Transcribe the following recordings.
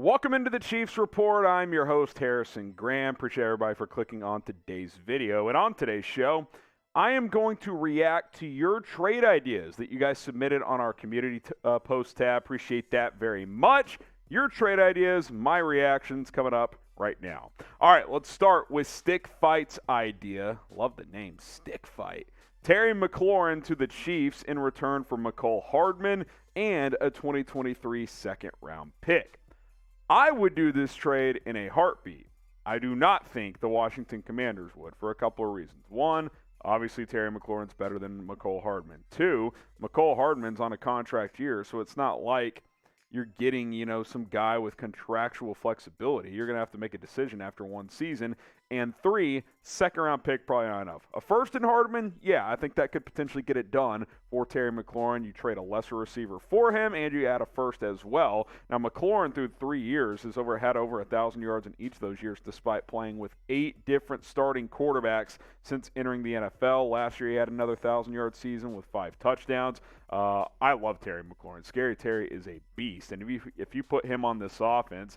Welcome into the Chiefs Report. I'm your host, Harrison Graham. Appreciate everybody for clicking on today's video. And on today's show, I am going to react to your trade ideas that you guys submitted on our community post tab. Appreciate that very much. Your trade ideas, my reactions coming up right now. All right, let's start with Stick Fight's idea. Love the name, Stick Fight. Terry McLaurin to the Chiefs in return for Mecole Hardman and a 2023 second-round pick. I would do this trade in a heartbeat. I do not think the Washington Commanders would for a couple of reasons. One, obviously Terry McLaurin's better than Mecole Hardman. Two, Mecole Hardman's on a contract year, so it's not like you're getting, some guy with contractual flexibility. You're going to have to make a decision after one season. And three, second-round pick, probably not enough. A first in Hardman, yeah, I think that could potentially get it done for Terry McLaurin. You trade a lesser receiver for him, and you add a first as well. Now, McLaurin, through 3 years, has had over 1,000 yards in each of those years, despite playing with 8 different starting quarterbacks since entering the NFL. Last year, he had another 1,000-yard season with 5 touchdowns. I love Terry McLaurin. Scary Terry is a beast, and if you put him on this offense,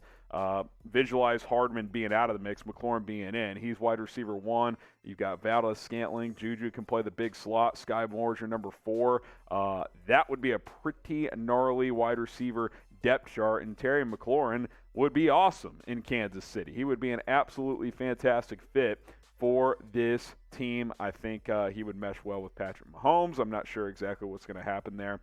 visualize Hardman being out of the mix, McLaurin being in. He's wide receiver 1. You've got Valdez-Scantling. Juju can play the big slot. Sky Moore's your number 4. That would be a pretty gnarly wide receiver depth chart, and Terry McLaurin would be awesome in Kansas City. He would be an absolutely fantastic fit for this team. I think he would mesh well with Patrick Mahomes. I'm not sure exactly what's going to happen there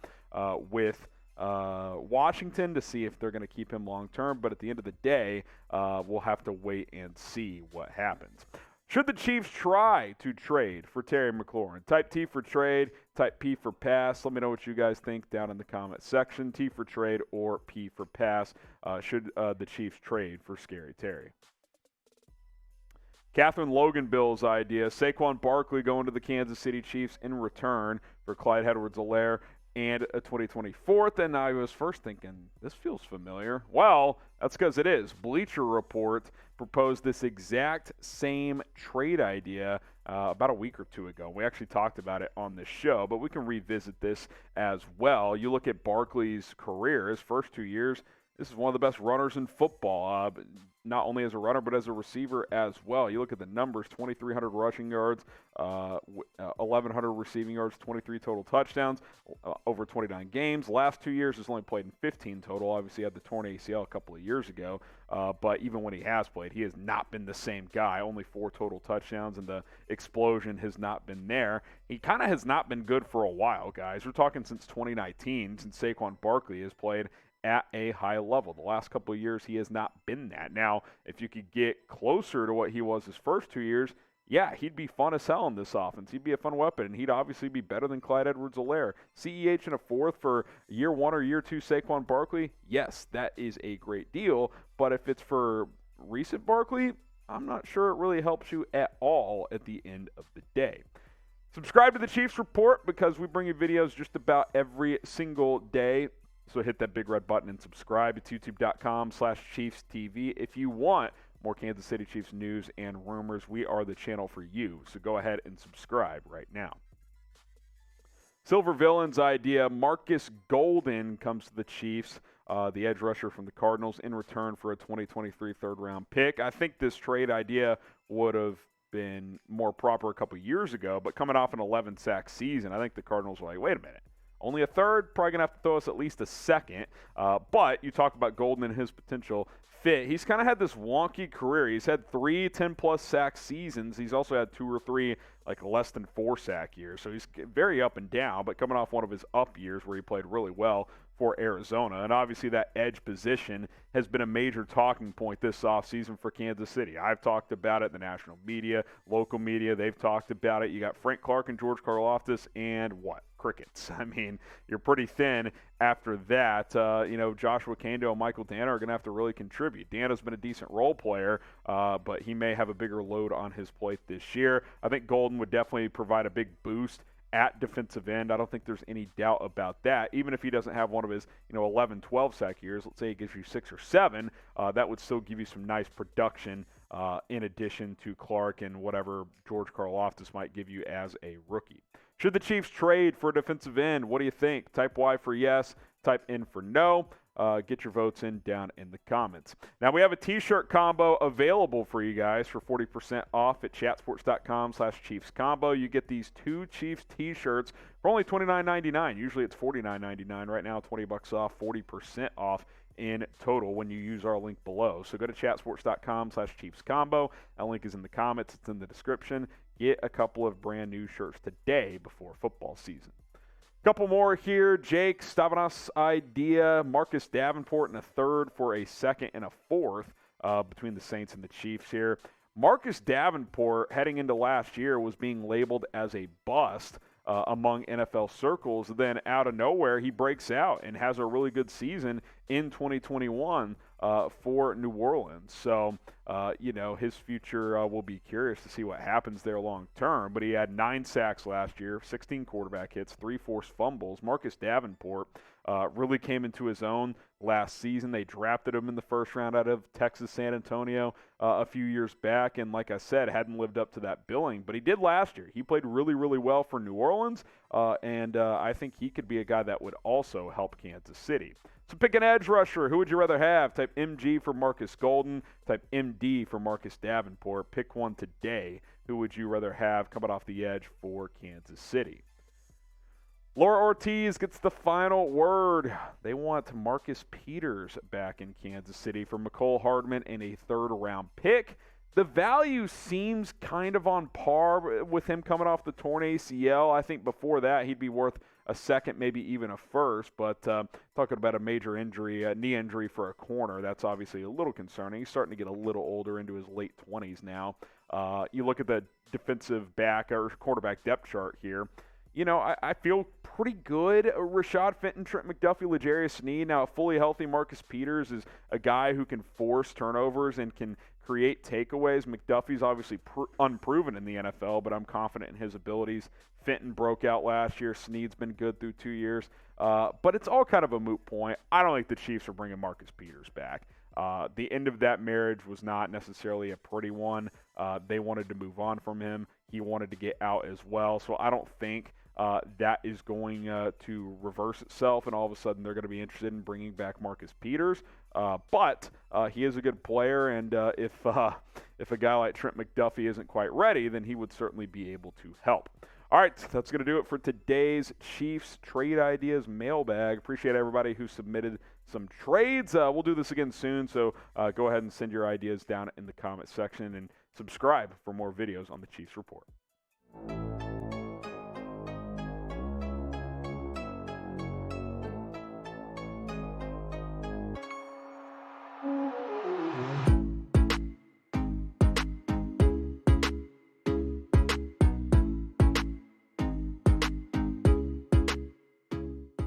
with Washington to see if they're going to keep him long term, but at the end of the day, we'll have to wait and see what happens. Should the Chiefs try to trade for Terry McLaurin? Type T for trade, type P for pass. Let me know what you guys think down in the comment section. T for trade or P for pass. Should the Chiefs trade for Scary Terry? Catherine Logan-Bill's idea, Saquon Barkley going to the Kansas City Chiefs in return for Clyde Edwards-Helaire and a 2024. And I was first thinking, this feels familiar. Well, that's because it is. Bleacher Report proposed this exact same trade idea about a week or two ago. We actually talked about it on this show, but we can revisit this as well. You look at Barkley's career, his first 2 years, this is one of the best runners in football, not only as a runner but as a receiver as well. You look at the numbers, 2,300 rushing yards, 1,100 receiving yards, 23 total touchdowns, over 29 games. Last 2 years, he's only played in 15 total. Obviously, he had the torn ACL a couple of years ago, but even when he has played, he has not been the same guy. Only 4 total touchdowns, and the explosion has not been there. He kind of has not been good for a while, guys. We're talking since 2019, since Saquon Barkley has played at a high level. The last couple of years, he has not been that. Now, if you could get closer to what he was his first 2 years, yeah, he'd be fun as hell in this offense. He'd be a fun weapon, and he'd obviously be better than Clyde Edwards-Helaire. CEH and a 4th for year 1 or year 2 Saquon Barkley, yes, that is a great deal. But if it's for recent Barkley, I'm not sure it really helps you at all at the end of the day. Subscribe to the Chiefs Report because we bring you videos just about every single day. So hit that big red button and subscribe. It's youtube.com/ChiefsTV. If you want more Kansas City Chiefs news and rumors, we are the channel for you. So go ahead and subscribe right now. Silver Villain's idea, Markus Golden comes to the Chiefs, the edge rusher from the Cardinals, in return for a 2023 third-round pick. I think this trade idea would have been more proper a couple years ago, but coming off an 11-sack season, I think the Cardinals were like, wait a minute. Only a third, probably going to have to throw us at least a second. But you talk about Golden and his potential fit. He's kind of had this wonky career. He's had 3 10-plus sack seasons. He's also had 2 or 3 less than 4 sack years. So he's very up and down, but coming off one of his up years where he played really well for Arizona. And obviously that edge position has been a major talking point this offseason for Kansas City. I've talked about it. The national media, local media, they've talked about it. You got Frank Clark and George Karlaftis and what? Crickets. I mean, you're pretty thin after that. Joshua Kando and Michael Dana are going to have to really contribute. Dana's been a decent role player, but he may have a bigger load on his plate this year. I think Golden would definitely provide a big boost at defensive end. I don't think there's any doubt about that. Even if he doesn't have one of his 11, 12 sack years, let's say he gives you 6 or 7, that would still give you some nice production in addition to Clark and whatever George Karlaftis might give you as a rookie. Should the Chiefs trade for a defensive end? What do you think? Type Y for yes, type N for no. get your votes in down in the comments. Now, we have a t-shirt combo available for you guys for 40% off at chatsports.com/Chiefs combo. You get these 2 Chiefs t-shirts for only $29.99. Usually it's $49.99. Right now, $20 off, 40% off in total when you use our link below. So go to chatsports.com/Chiefs combo. That link is in the comments. It's in the description. Get a couple of brand new shirts today before football season. Couple more here. Jake Stavanos idea. Marcus Davenport in a third for a second and a fourth between the Saints and the Chiefs here. Marcus Davenport, heading into last year, was being labeled as a bust among NFL circles. Then out of nowhere, he breaks out and has a really good season in 2021 for New Orleans. So, his future will be curious to see what happens there long term. But he had 9 sacks last year, 16 quarterback hits, 3 forced fumbles. Marcus Davenport really came into his own last season. They drafted him in the first round out of Texas San Antonio a few years back. And like I said, hadn't lived up to that billing. But he did last year. He played really, really well for New Orleans. And I think he could be a guy that would also help Kansas City. So pick an edge rusher. Who would you rather have? Type MG for Markus Golden. Type MD for Marcus Davenport. Pick one today. Who would you rather have coming off the edge for Kansas City? Laura Ortiz gets the final word. They want Marcus Peters back in Kansas City for Mecole Hardman and a third-round pick. The value seems kind of on par with him coming off the torn ACL. I think before that he'd be worth a second, maybe even a first. But talking about a major injury, a knee injury for a corner, that's obviously a little concerning. He's starting to get a little older, into his late 20s now. You look at the defensive back or quarterback depth chart here. I feel pretty good. Rashad Fenton, Trent McDuffie, L'Jarius Sneed. Now, a fully healthy Marcus Peters is a guy who can force turnovers and can create takeaways. McDuffie's obviously unproven in the NFL, but I'm confident in his abilities. Fenton broke out last year. Sneed's been good through 2 years. But it's all kind of a moot point. I don't think the Chiefs are bringing Marcus Peters back. The end of that marriage was not necessarily a pretty one. They wanted to move on from him. He wanted to get out as well. So I don't think that is going to reverse itself, and all of a sudden they're going to be interested in bringing back Marcus Peters. But he is a good player, and if a guy like Trent McDuffie isn't quite ready, then he would certainly be able to help. All right, that's going to do it for today's Chiefs Trade Ideas mailbag. Appreciate everybody who submitted some trades. We'll do this again soon, so go ahead and send your ideas down in the comment section and subscribe for more videos on the Chiefs Report.